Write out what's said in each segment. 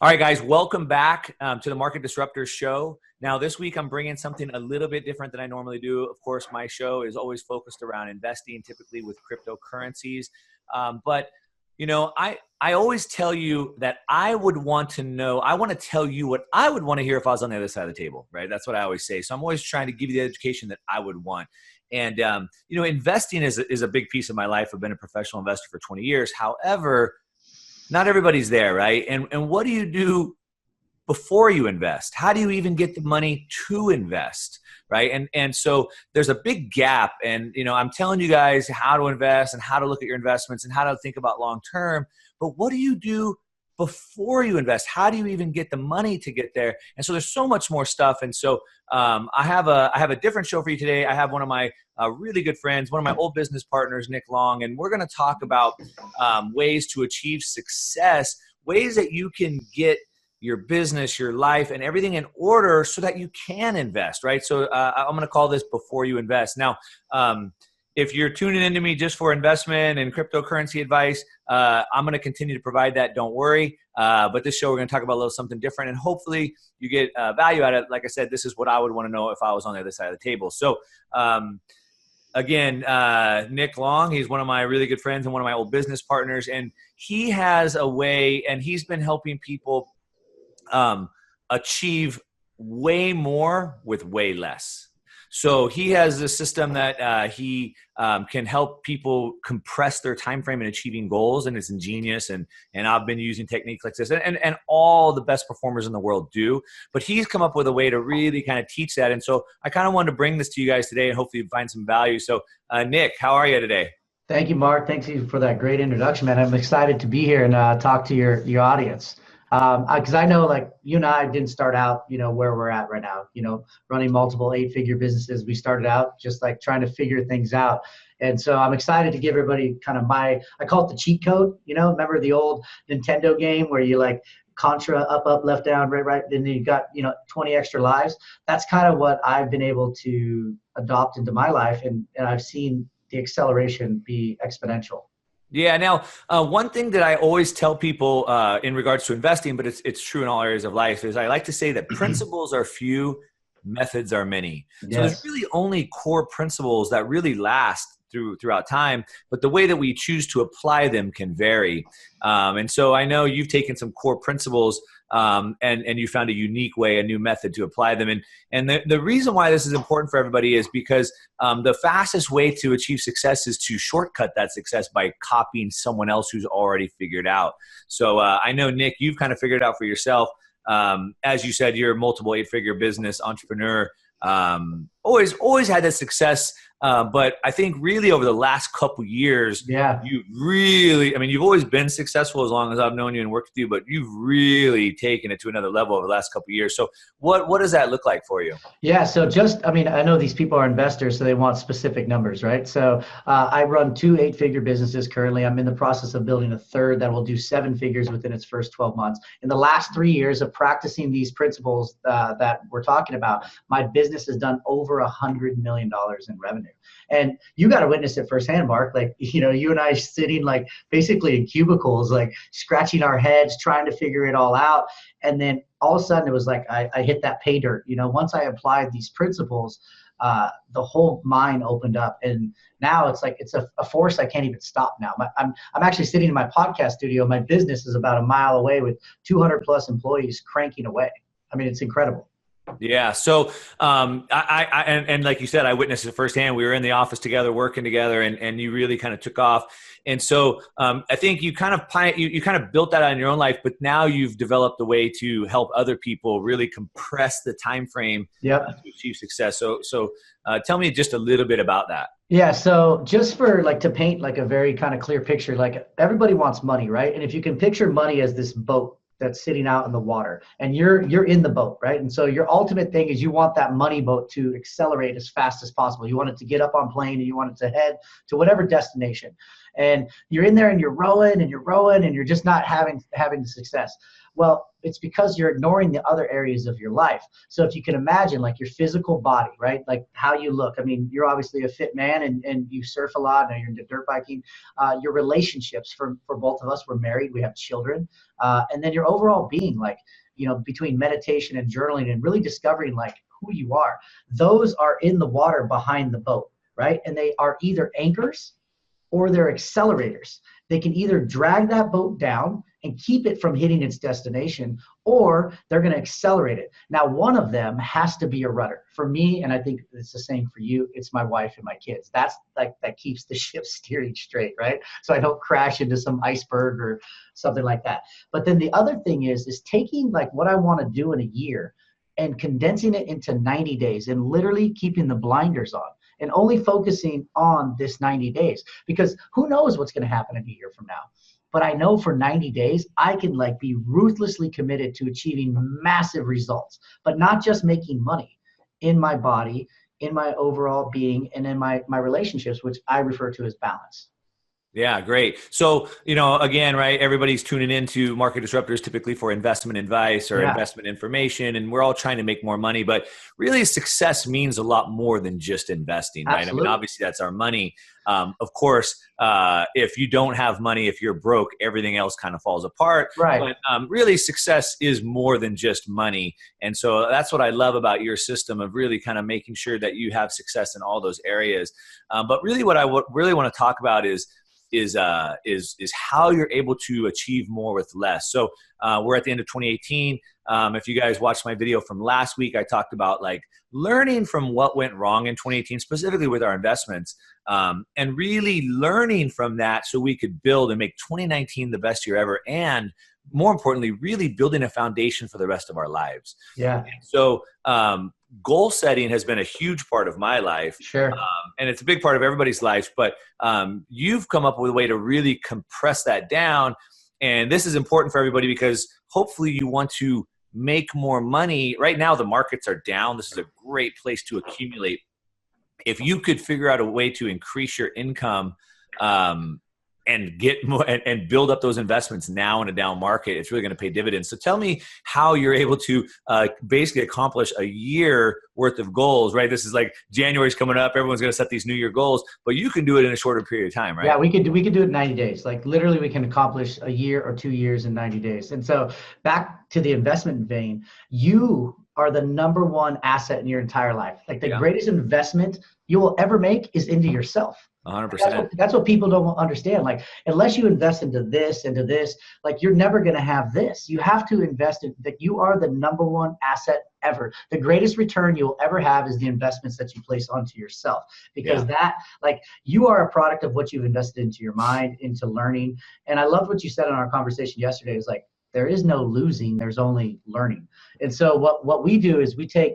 All right, guys, welcome back to the Market Disruptors Show. Now, this week, I'm bringing something a little bit different than I normally do. Of course, my show is always focused around investing, typically with cryptocurrencies. But, you know, I always tell you that I would want to know, I want to tell you what I would want to hear if I was on the other side of the table, right? That's what I always say. So I'm always trying to give you the education that I would want. And, investing is a big piece of my life. I've been a professional investor for 20 years. However, not everybody's there, right? And what do you do before you invest? How do you even get the money to invest, right? And so there's a big gap. And, I'm telling you guys how to invest and how to look at your investments and how to think about long term. But what do you do before you invest? How do you even get the money to get there? And so there's so much more stuff. And so I have a different show for you today. I have one of my really good friends, one of my old business partners, Nick Long, and we're going to talk about ways to achieve success, ways that you can get your business, your life, and everything in order so that you can invest, right? So I'm going to call this Before You Invest. Now, if you're tuning into me just for investment and cryptocurrency advice, I'm going to continue to provide that. Don't worry. But this show, we're going to talk about a little something different, and hopefully you get value out of it. Like I said, this is what I would want to know if I was on the other side of the table. So again, Nick Long, he's one of my really good friends and one of my old business partners, and he has a way, and he's been helping people achieve way more with way less. So he has a system that he can help people compress their time frame in achieving goals, and it's ingenious. And I've been using techniques like this, and all the best performers in the world do. But he's come up with a way to really kind of teach that. And so I kind of wanted to bring this to you guys today, and hopefully you find some value. So Nick, how are you today? Thank you, Mark. Thanks you for that great introduction, man. I'm excited to be here and talk to your audience. Because I know, like, you and I didn't start out, where we're at right now, running multiple 8-figure businesses. We started out just like trying to figure things out. And so I'm excited to give everybody kind of I call it the cheat code. Remember the old Nintendo game where you like Contra, up, left, down, right, then you got, 20 extra lives. That's kind of what I've been able to adopt into my life. And I've seen the acceleration be exponential. Yeah. Now, one thing that I always tell people in regards to investing, but it's true in all areas of life, is I like to say that principles are few, methods are many. Yes. So there's really only core principles that really last throughout time, but the way that we choose to apply them can vary. And so I know you've taken some core principles and you found a unique way, a new method to apply them. And the reason why this is important for everybody is because the fastest way to achieve success is to shortcut that success by copying someone else who's already figured out. So I know, Nick, you've kind of figured it out for yourself. As you said, you're a multiple 8-figure business entrepreneur. Always had that success. But I think really over the last couple years, you've always been successful as long as I've known you and worked with you, but you've really taken it to another level over the last couple years. So what does that look like for you? Yeah. So I know these people are investors, so they want specific numbers, right? So I run 2 8-figure businesses currently. I'm in the process of building a third that will do 7 figures within its first 12 months. In the last 3 years of practicing these principles that we're talking about, my business has done over $100 million in revenue. And you got to witness it firsthand, Mark. Like, you and I sitting like basically in cubicles, like scratching our heads, trying to figure it all out. And then all of a sudden it was like I hit that pay dirt. Once I applied these principles, the whole mind opened up. And now it's like it's a force I can't even stop now. I'm actually sitting in my podcast studio. My business is about a mile away with 200 plus employees cranking away. I mean, it's incredible. Yeah. So, and like you said, I witnessed it firsthand. We were in the office together, working together, and you really kind of took off. And so, I think you kind of built that out in your own life, but now you've developed a way to help other people really compress the time frame to achieve success. So, tell me just a little bit about that. Yeah. So just for to paint like a very kind of clear picture, like everybody wants money, right? And if you can picture money as this boat that's sitting out in the water, and you're in the boat, right? And so your ultimate thing is you want that money boat to accelerate as fast as possible. You want it to get up on plane and you want it to head to whatever destination. And you're in there and you're rowing and you're just not having the success. Well, it's because you're ignoring the other areas of your life. So if you can imagine like your physical body, right? Like how you look. I mean, you're obviously a fit man and you surf a lot and you're into dirt biking. Your relationships for both of us, we're married, we have children. And then your overall being, like, between meditation and journaling and really discovering like who you are, those are in the water behind the boat, right? And they are either anchors or they're accelerators. They can either drag that boat down and keep it from hitting its destination, or they're going to accelerate it. Now, one of them has to be a rudder. For me, and I think it's the same for you, it's my wife and my kids. That's like, that keeps the ship steering straight, right? So I don't crash into some iceberg or something like that. But then the other thing is taking like what I want to do in a year and condensing it into 90 days and literally keeping the blinders on and only focusing on this 90 days, because who knows what's going to happen in a year from now. But I know for 90 days, I can like be ruthlessly committed to achieving massive results, but not just making money in my body, in my overall being, and in my relationships, which I refer to as balance. Yeah, great. So, again, right, everybody's tuning into Market Disruptors typically for investment advice or investment information, and we're all trying to make more money. But really, success means a lot more than just investing, right? Absolutely. I mean, obviously, that's our money. Of course, if you don't have money, if you're broke, everything else kind of falls apart. Right. But really, success is more than just money. And so that's what I love about your system of really kind of making sure that you have success in all those areas. But really, what I really want to talk about is how you're able to achieve more with less. So we're at the end of 2018. If you guys watched my video from last week, I talked about like learning from what went wrong in 2018, specifically with our investments, and really learning from that so we could build and make 2019 the best year ever. And more importantly, really building a foundation for the rest of our lives. Yeah. So goal setting has been a huge part of my life. Sure. And it's a big part of everybody's life, but you've come up with a way to really compress that down. And this is important for everybody because hopefully you want to make more money. Right now, the markets are down. This is a great place to accumulate. If you could figure out a way to increase your income, and get more and build up those investments now in a down market, it's really going to pay dividends. So tell me how you're able to basically accomplish a year worth of goals, right? This is like January's coming up. Everyone's going to set these New Year goals, but you can do it in a shorter period of time, right? Yeah, we could do it in 90 days. Like literally we can accomplish a year or 2 years in 90 days. And so back to the investment vein, you are the number one asset in your entire life. Like the greatest investment you will ever make is into yourself. 100%. That's what people don't understand. Like, unless you invest into this, like you're never going to have this. You have to invest in that. You are the number one asset ever. The greatest return you'll ever have is the investments that you place onto yourself, because that, like, you are a product of what you've invested into your mind, into learning. And I loved what you said in our conversation yesterday. Is like, there is no losing, there's only learning. And so what we do is we take,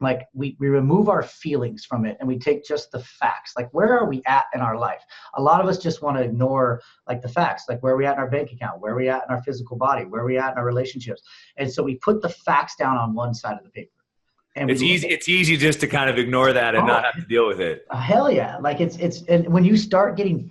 like, we remove our feelings from it and we take just the facts. Like, where are we at in our life? A lot of us just want to ignore like the facts, like where are we at in our bank account, where are we at in our physical body, where are we at in our relationships. And so we put the facts down on one side of the paper. And it's easy just to kind of ignore that and not have to deal with it. Hell yeah. Like and when you start getting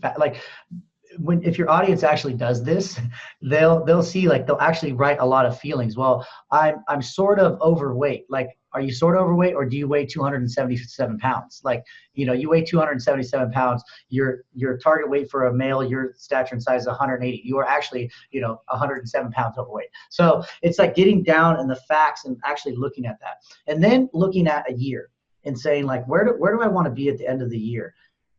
if your audience actually does this, they'll see, like, they'll actually write a lot of feelings. Well, I'm sort of overweight. Like, are you sort of overweight, or do you weigh 277 pounds? Like, you weigh 277 pounds. Your target weight for a male, your stature and size is 180. You are actually, 107 pounds overweight. So it's like getting down in the facts and actually looking at that, and then looking at a year and saying, like, where do I want to be at the end of the year?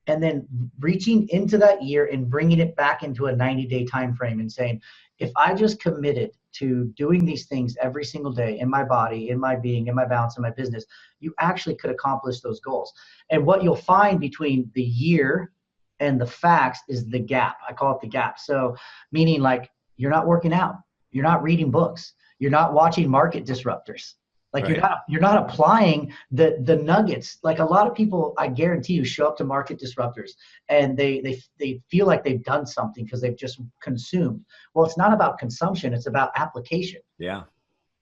And then reaching into that year and bringing it back into a 90-day time frame and saying, if I just committed to doing these things every single day in my body, in my being, in my balance, in my business, you actually could accomplish those goals. And what you'll find between the year and the facts is the gap. I call it the gap. So meaning, like, you're not working out, you're not reading books, you're not watching Market Disruptors. Like, right. You're not applying the nuggets. Like, a lot of people, I guarantee you, show up to Market Disruptors and they feel like they've done something because they've just consumed. Well, it's not about consumption, it's about application. Yeah.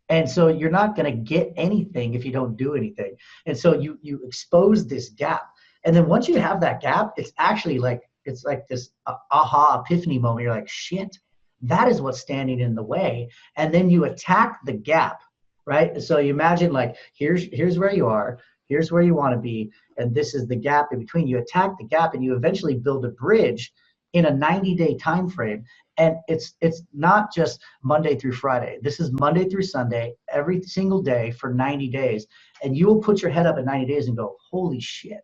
And so you're not going to get anything if you don't do anything. And so you expose this gap. And then once you have that gap, it's actually like, it's like this aha epiphany moment. You're like, shit, That is what's standing in the way. And then you attack the gap, right? So you imagine like, here's where you are, here's where you want to be, and this is the gap in between. You attack the gap and you eventually build a bridge in a 90-day time frame. And it's not just Monday through Friday. This is Monday through Sunday, every single day for 90 days. And you will put your head up in 90 days and go, holy shit,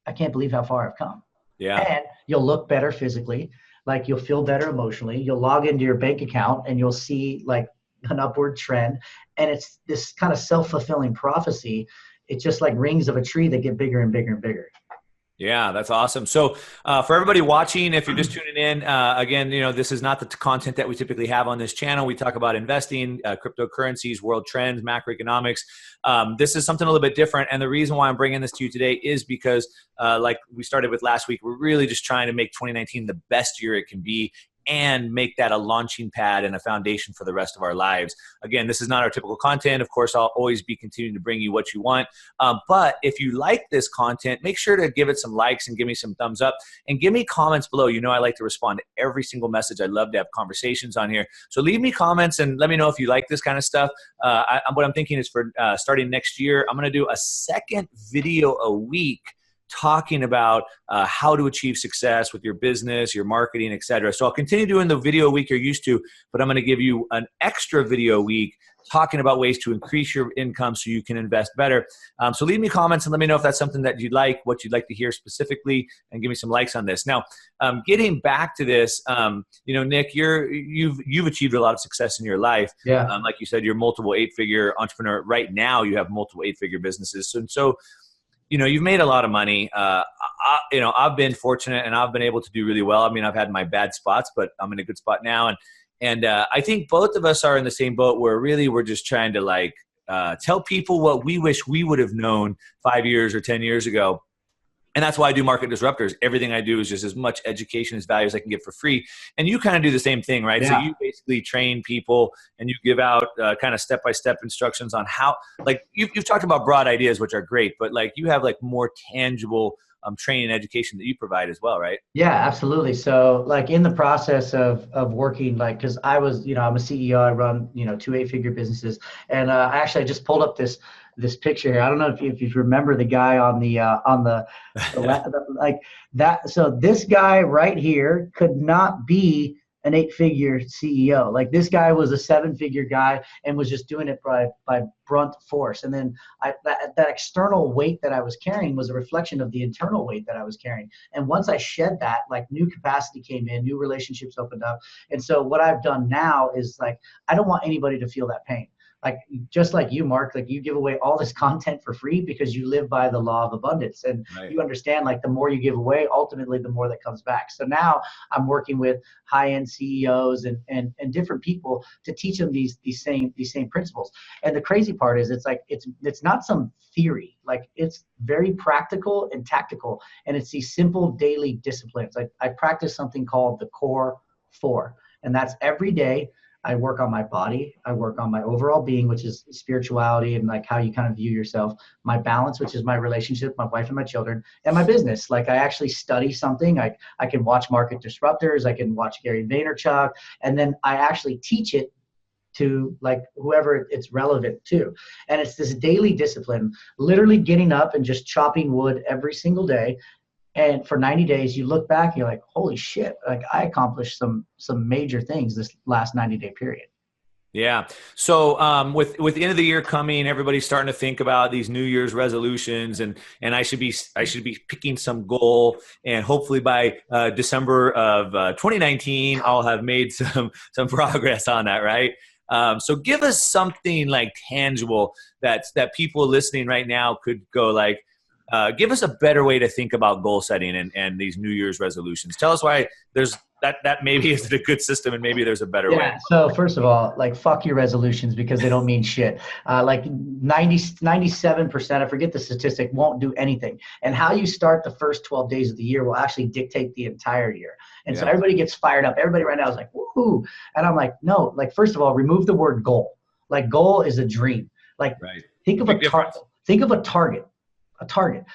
I can't believe how far I've come. Yeah. And you'll look better physically, like you'll feel better emotionally. You'll log into your bank account and you'll see like an upward trend. And it's this kind of self-fulfilling prophecy. It's just like rings of a tree that get bigger and bigger and bigger. Yeah, that's awesome. So for everybody watching, if you're just tuning in, again, this is not the content that we typically have on this channel. We talk about investing, cryptocurrencies, world trends, macroeconomics. This is something a little bit different. And the reason why I'm bringing this to you today is because like we started with last week, we're really just trying to make 2019 the best year it can be and make that a launching pad and a foundation for the rest of our lives. Again, this is not our typical content. Of course, I'll always be continuing to bring you what you want. But if you like this content, make sure to give it some likes and give me some thumbs up and give me comments below. I like to respond to every single message. I love to have conversations on here. So leave me comments and let me know if you like this kind of stuff. What I'm thinking is for starting next year, I'm going to do a second video a week talking about how to achieve success with your business, your marketing, etc. So I'll continue doing the video a week you're used to, but I'm going to give you an extra video a week talking about ways to increase your income so you can invest better. So leave me comments and let me know if that's something that you'd like, what you'd like to hear specifically, and give me some likes on this. Now, getting back to this, Nick, you've achieved a lot of success in your life. Yeah. Like you said, you're a multiple 8-figure entrepreneur. Right now, you have multiple 8-figure businesses. So you've made a lot of money. I've been fortunate and I've been able to do really well. I mean, I've had my bad spots, but I'm in a good spot now. And I think both of us are in the same boat where really we're just trying to tell people what we wish we would have known 5 years or 10 years ago. And that's why I do Market Disruptors. Everything I do is just as much education as value as I can get for free. And you kind of do the same thing, right? Yeah. So you basically train people and you give out kind of step-by-step instructions on how, you've talked about broad ideas, which are great, but you have more tangible training and education that you provide as well, right? Yeah, absolutely. So in the process of working, because I was, I'm a CEO, I run, 2 8-figure businesses. And I just pulled up this picture here. I don't know if you remember the guy on the that. So this guy right here could not be an 8-figure CEO. This guy was a 7-figure guy and was just doing it by brunt force. And then that external weight that I was carrying was a reflection of the internal weight that I was carrying. And once I shed that, new capacity came in, new relationships opened up. And so what I've done now is I don't want anybody to feel that pain. Just like you, Mark, you give away all this content for free because you live by the law of abundance. And right. You understand, the more you give away, ultimately, the more that comes back. So now I'm working with high-end CEOs and different people to teach them these same principles. And the crazy part is it's not some theory. It's very practical and tactical. And it's these simple daily disciplines. I practice something called the Core 4. And that's every day. I work on my body. I work on my overall being, which is spirituality and how you kind of view yourself. My balance, which is my relationship, my wife and my children, and my business. I actually study something. I can watch Market Disruptors. I can watch Gary Vaynerchuk, and then I actually teach it to whoever it's relevant to. And it's this daily discipline, literally getting up and just chopping wood every single day. And for 90 days, you look back, and you're like, holy shit, I accomplished some major things this last 90-day period. Yeah. So with the end of the year coming, everybody's starting to think about these New Year's resolutions, and I should be picking some goal, and hopefully by December of 2019, I'll have made some progress on that, right? So give us something tangible that people listening right now could go give us a better way to think about goal setting and these New Year's resolutions. Tell us why there's that maybe isn't a good system and maybe there's a better way. So first of all, fuck your resolutions because they don't mean shit. 97%, I forget the statistic, won't do anything. And how you start the first 12 days of the year will actually dictate the entire year. And so everybody gets fired up. Everybody right now is like, woohoo. And I'm like, no, first of all, remove the word goal. Goal is a dream. Right. Think of a target. A target.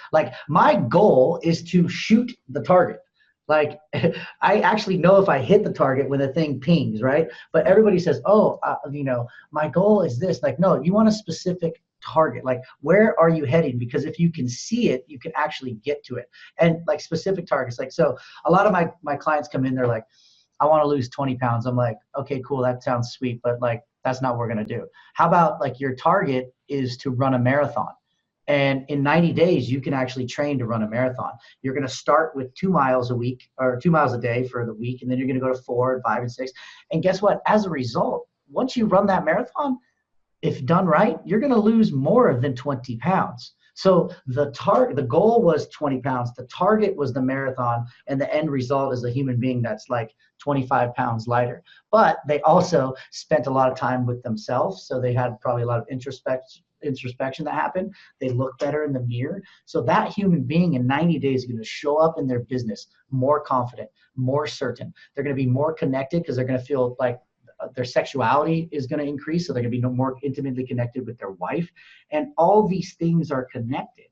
My goal is to shoot the target. Like, I actually know if I hit the target when the thing pings, right? But everybody says, oh, my goal is this. Like, no, you want a specific target. Like, where are you heading? Because if you can see it, you can actually get to it. And like specific targets. Like, so a lot of my clients come in, they're like, I want to lose 20 pounds. I'm like, okay, cool. That sounds sweet, but like, that's not what we're going to do. How about like your target is to run a marathon? And in 90 days, you can actually train to run a marathon. You're going to start with 2 miles a week or 2 miles a day for the week. And then you're going to go to 4 and 5 and 6. And guess what? As a result, once you run that marathon, if done right, you're going to lose more than 20 pounds. So the goal was 20 pounds. The target was the marathon, and the end result is a human being that's like 25 pounds lighter. But they also spent a lot of time with themselves. So they had probably a lot of introspection that happened. They look better in the mirror. So that human being in 90 days is going to show up in their business more confident, more certain. They're going to be more connected because they're going to feel like their sexuality is going to increase. So they're going to be more intimately connected with their wife. And all these things are connected.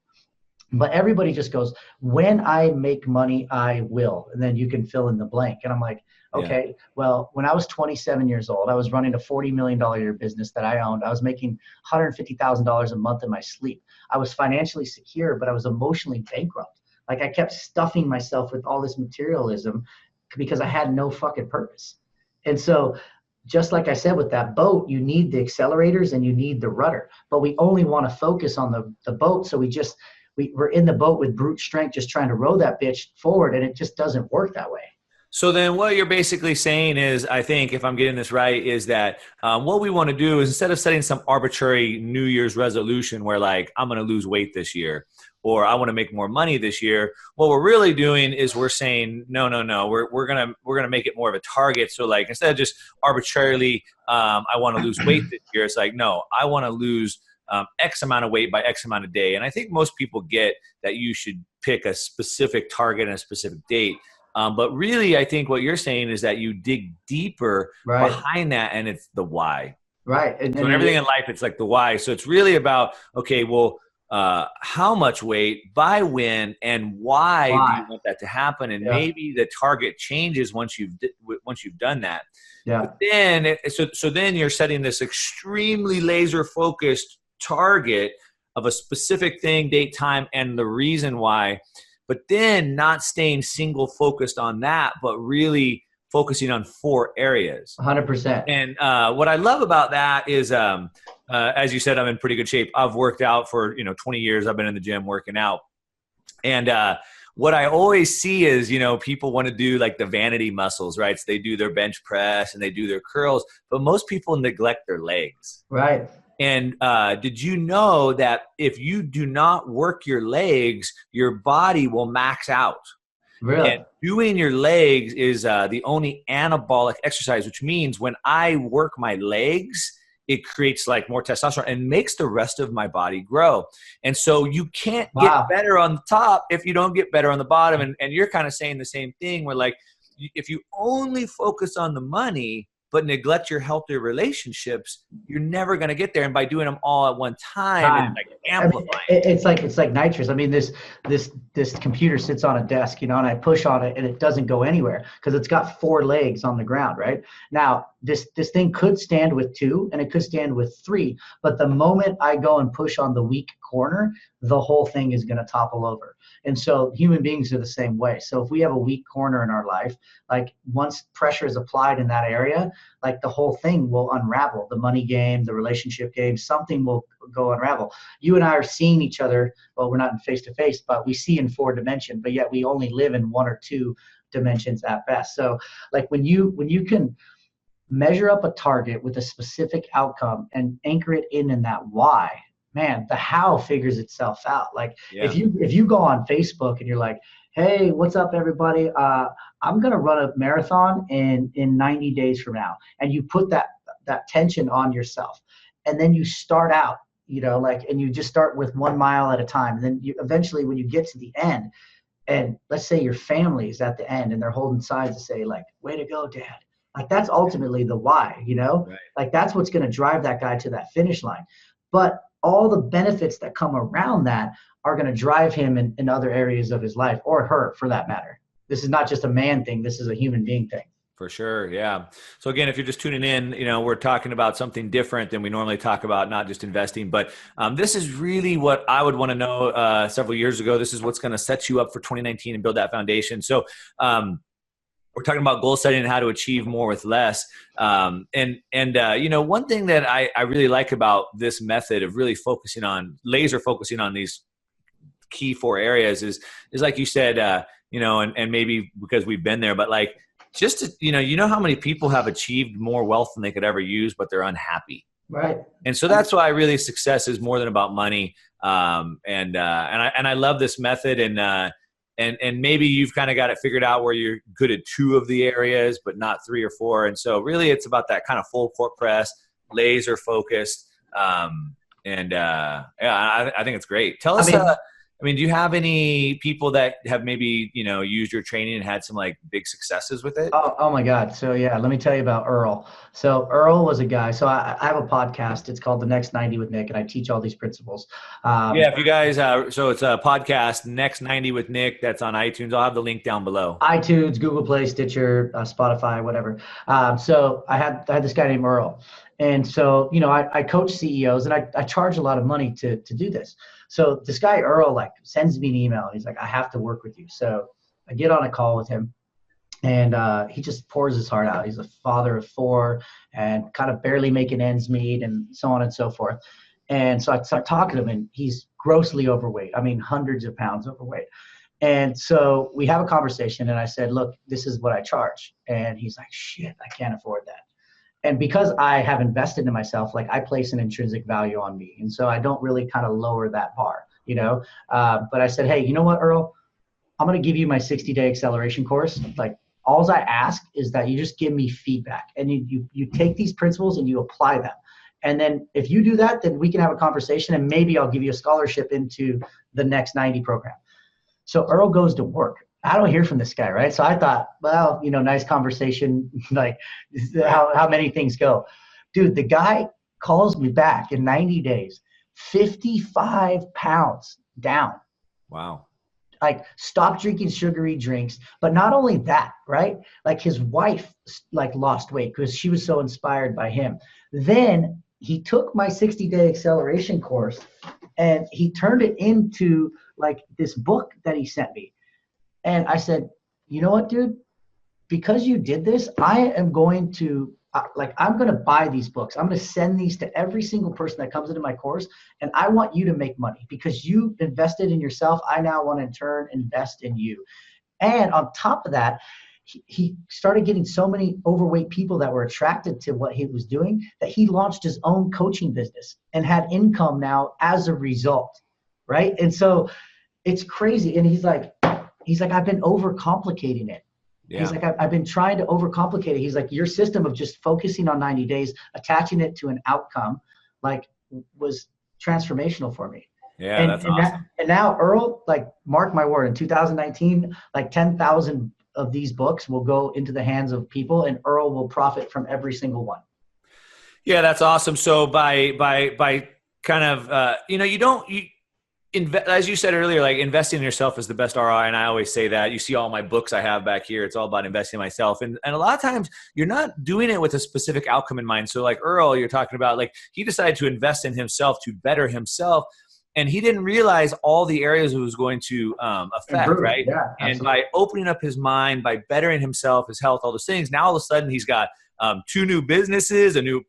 But everybody just goes, when I make money, I will. And then you can fill in the blank. And I'm like, okay, well, when I was 27 years old, I was running a $40 million a year business that I owned. I was making $150,000 a month in my sleep. I was financially secure, but I was emotionally bankrupt. Like, I kept stuffing myself with all this materialism because I had no fucking purpose. And so, just like I said, with that boat, you need the accelerators and you need the rudder, but we only want to focus on the boat. So we're in the boat with brute strength, just trying to row that bitch forward. And it just doesn't work that way. So then what you're basically saying is, I think if I'm getting this right, is that what we want to do is, instead of setting some arbitrary New Year's resolution where like, I'm going to lose weight this year, or I want to make more money this year, what we're really doing is we're saying, no, we're gonna make it more of a target. So like, instead of just arbitrarily, I want to lose weight this year, it's like, no, I want to lose X amount of weight by X amount of day. And I think most people get that you should pick a specific target and a specific date. But really, I think what you're saying is that you dig deeper behind that, and it's the why. Right. So in everything in life, it's like the why. So it's really about, okay, well, how much weight, by when, and why do you want that to happen? And maybe the target changes once you've done that. Yeah. But then, so then you're setting this extremely laser focused target of a specific thing, date, time, and the reason why. But then not staying single focused on that, but really focusing on 4 areas. 100%. And what I love about that is, as you said, I'm in pretty good shape. I've worked out for 20 years. I've been in the gym working out. And what I always see is, people want to do like the vanity muscles, right? So they do their bench press and they do their curls, but most people neglect their legs. Right. And did you know that if you do not work your legs, your body will max out? Really? And doing your legs is the only anabolic exercise, which means when I work my legs, it creates like more testosterone and makes the rest of my body grow. And so you can't get better on the top if you don't get better on the bottom. And you're kind of saying the same thing where like, if you only focus on the money, but neglect your healthier relationships, you're never going to get there. And by doing them all at one time, it's like amplifying. It's like nitrous. I mean, this computer sits on a desk, and I push on it and it doesn't go anywhere because it's got 4 legs on the ground, right? Now, this thing could stand with 2 and it could stand with 3, but the moment I go and push on the weak corner, the whole thing is going to topple over. And so human beings are the same way. So if we have a weak corner in our life, like once pressure is applied in that area, like the whole thing will unravel. The money game, the relationship game, something will go unravel. You and I are seeing each other. Well, we're not in face to face, but we see in 4 dimensions, but yet we only live in 1 or 2 dimensions at best. So like when you can measure up a target with a specific outcome and anchor it in that why, man, the how figures itself out. Like if you go on Facebook and you're like, hey, what's up, everybody? I'm going to run a marathon in 90 days from now. And you put that tension on yourself. And then you start out, and you just start with 1 mile at a time. And then you eventually, when you get to the end, and let's say your family is at the end and they're holding signs to say like, way to go, Dad. Like that's ultimately the why, Right. Like that's what's going to drive that guy to that finish line. But all the benefits that come around that are going to drive him in other areas of his life, or her for that matter. This is not just a man thing. This is a human being thing. For sure. Yeah. So again, if you're just tuning in, we're talking about something different than we normally talk about, not just investing, but this is really what I would want to know several years ago. This is what's going to set you up for 2019 and build that foundation. So we're talking about goal setting and how to achieve more with less. One thing that I really like about this method of really laser focusing on these key 4 areas is like you said, and maybe because we've been there, but like, just to, how many people have achieved more wealth than they could ever use, but they're unhappy. Right. And so that's why really success is more than about money. And I love this method, and maybe you've kind of got it figured out where you're good at 2 of the areas, but not 3 or 4. And so really it's about that kind of full court press, laser focused. I think it's great. Tell us, do you have any people that have maybe, used your training and had some like big successes with it? Oh my God. So yeah, let me tell you about Earl. So Earl was a guy. So I have a podcast. It's called The Next 90 with Nick, and I teach all these principles. If you guys, so it's a podcast, Next 90 with Nick. That's on iTunes. I'll have the link down below. iTunes, Google Play, Stitcher, Spotify, whatever. So I had this guy named Earl. And so, I coach CEOs, and I charge a lot of money to do this. So this guy, Earl, like sends me an email. He's like, I have to work with you. So I get on a call with him, and he just pours his heart out. He's a father of 4 and kind of barely making ends meet and so on and so forth. And so I start talking to him, and he's grossly overweight. I mean, hundreds of pounds overweight. And so we have a conversation, and I said, look, this is what I charge. And he's like, shit, I can't afford that. And because I have invested in myself, like I place an intrinsic value on me. And so I don't really kind of lower that bar, but I said, hey, you know what, Earl, I'm going to give you my 60-day acceleration course. Like all I ask is that you just give me feedback, and you take these principles and you apply them. And then if you do that, then we can have a conversation, and maybe I'll give you a scholarship into the Next 90 program. So Earl goes to work. I don't hear from this guy, right? So I thought, well, nice conversation, like how many things go. Dude, the guy calls me back in 90 days, 55 pounds down. Wow. Like stopped drinking sugary drinks. But not only that, right? Like his wife like lost weight because she was so inspired by him. Then he took my 60-day acceleration course, and he turned it into like this book that he sent me. And I said, you know what, dude? Because you did this, I am going to I'm going to buy these books. I'm going to send these to every single person that comes into my course. And I want you to make money because you invested in yourself. I now want to in turn invest in you. And on top of that, he started getting so many overweight people that were attracted to what he was doing that he launched his own coaching business and had income now as a result. Right. And so it's crazy. And he's like, I've been overcomplicating it. Yeah. He's like, I've been trying to overcomplicate it. He's like, your system of just focusing on 90 days, attaching it to an outcome, like was transformational for me. Yeah, that's awesome. And now Earl, like, mark my word, in 2019, like 10,000 of these books will go into the hands of people, and Earl will profit from every single one. Yeah, that's awesome. So by kind of, as you said earlier, like investing in yourself is the best ROI. And I always say that. You see all my books I have back here. It's all about investing in myself. And a lot of times you're not doing it with a specific outcome in mind. So like Earl, you're talking about, like he decided to invest in himself to better himself. And he didn't realize all the areas it was going to affect, right? Yeah, and by opening up his mind, by bettering himself, his health, all those things, now all of a sudden he's got 2 new businesses, a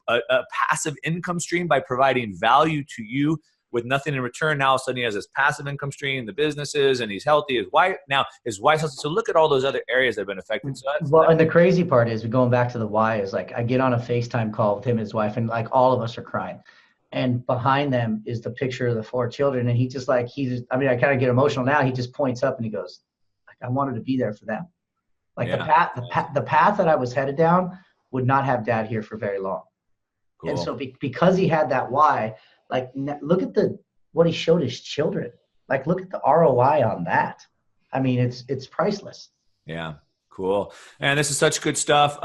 passive income stream by providing value to you with nothing in return. Now all of a sudden he has this passive income stream, the businesses, and he's healthy. His wife's healthy. So look at all those other areas that have been affected. So and the crazy part is, going back to the why, is like I get on a FaceTime call with him and his wife, and like all of us are crying. And behind them is the picture of the 4 children. And I kind of get emotional now. He just points up and he goes, like, I wanted to be there for them. Like the path that I was headed down would not have Dad here for very long. Cool. And so because he had that why, like, look at what he showed his children. Like, look at the ROI on that. I mean, it's priceless. Yeah. Cool. And this is such good stuff.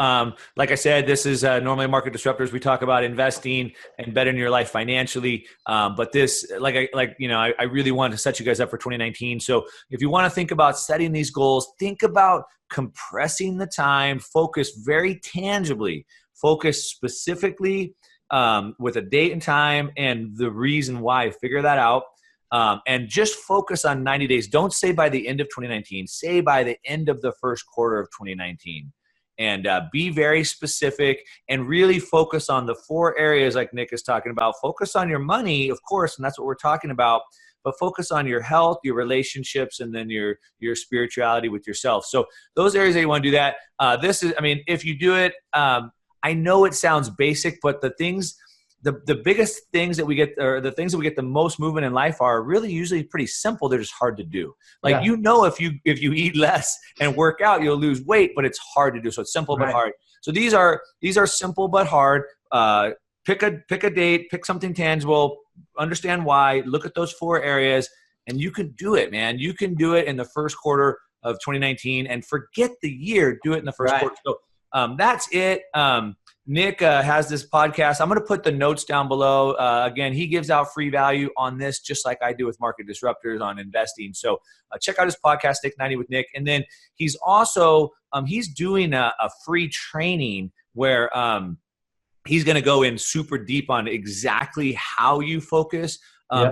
Like I said, this is normally Market Disruptors. We talk about investing and bettering your life financially. But this, I really wanted to set you guys up for 2019. So if you want to think about setting these goals, think about compressing the time, focus very tangibly, focus specifically with a date and time and the reason why. Figure that out. And just focus on 90 days. Don't say by the end of 2019. Say by the end of the first quarter of 2019. And be very specific and really focus on the 4 areas like Nick is talking about. Focus on your money, of course, and that's what we're talking about. But focus on your health, your relationships, and then your spirituality with yourself. So those areas that you want to do that. If you do it, I know it sounds basic, but the biggest things that we get, or the things that we get the most movement in life, are really usually pretty simple. They're just hard to do. Like, if you eat less and work out, you'll lose weight, but it's hard to do. So it's simple but hard. So these are simple but hard. Pick a date, pick something tangible, understand why, look at those 4 areas, and you can do it, man. You can do it in the first quarter of 2019, and forget the year. Do it in the first quarter. So that's it. Nick has this podcast. I'm going to put the notes down below. Again, he gives out free value on this, just like I do with Market Disruptors on investing. So check out his podcast, Stick 90 with Nick. And then he's also he's doing a free training where he's going to go in super deep on exactly how you focus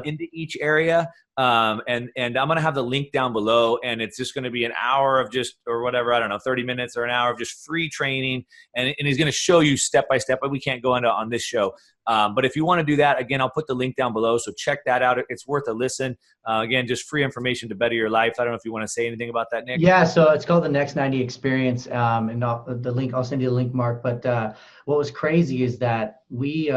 into each area. And I'm going to have the link down below, and it's just going to be an hour of 30 minutes or an hour of just free training. And he's going to show you step by step, but we can't go into on this show. But if you want to do that, again, I'll put the link down below. So check that out. It's worth a listen. Again, just free information to better your life. I don't know if you want to say anything about that, Nick. Yeah. So it's called the Next 90 Experience. And I'll send you the link, Mark. But what was crazy is that we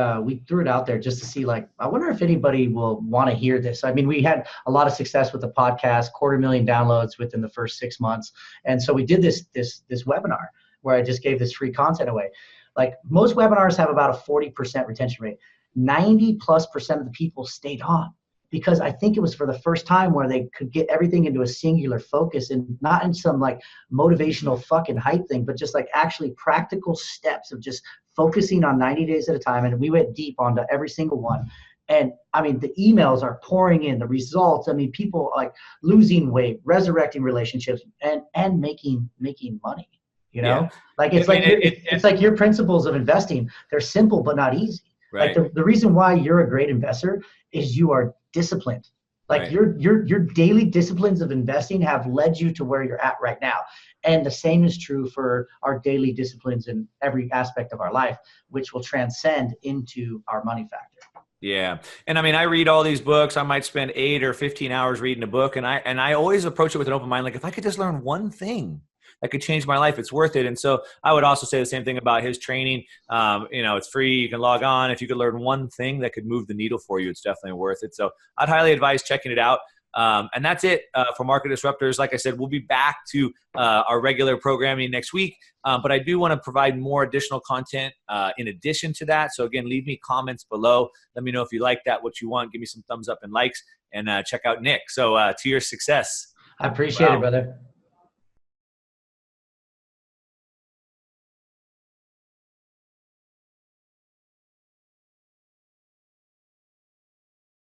threw it out there just to see, I wonder if anybody will want to hear this. I mean, we had a lot of success with the podcast, 250,000 downloads within the first 6 months. And so we did this webinar where I just gave this free content away. Like, most webinars have about a 40% retention rate. 90+% of the people stayed on, because I think it was for the first time where they could get everything into a singular focus, and not in some motivational fucking hype thing, but just actually practical steps of just focusing on 90 days at a time. And we went deep onto every single one. And I mean, the emails are pouring in, the results. I mean, people losing weight, resurrecting relationships, and making money. It's like your principles of investing. They're simple but not easy. Right. The reason why you're a great investor is you are disciplined. Your daily disciplines of investing have led you to where you're at right now. And the same is true for our daily disciplines in every aspect of our life, which will transcend into our money factor. Yeah. And I mean, I read all these books. I might spend 8 or 15 hours reading a book. And I always approach it with an open mind. Like, if I could just learn one thing that could change my life, it's worth it. And so I would also say the same thing about his training. It's free. You can log on. If you could learn one thing that could move the needle for you, it's definitely worth it. So I'd highly advise checking it out. And that's it for Market Disruptors. Like I said, we'll be back to our regular programming next week. But I do want to provide more additional content in addition to that. So again, leave me comments below. Let me know if you like that, what you want. Give me some thumbs up and likes, and check out Nick. So to your success. I appreciate it, brother.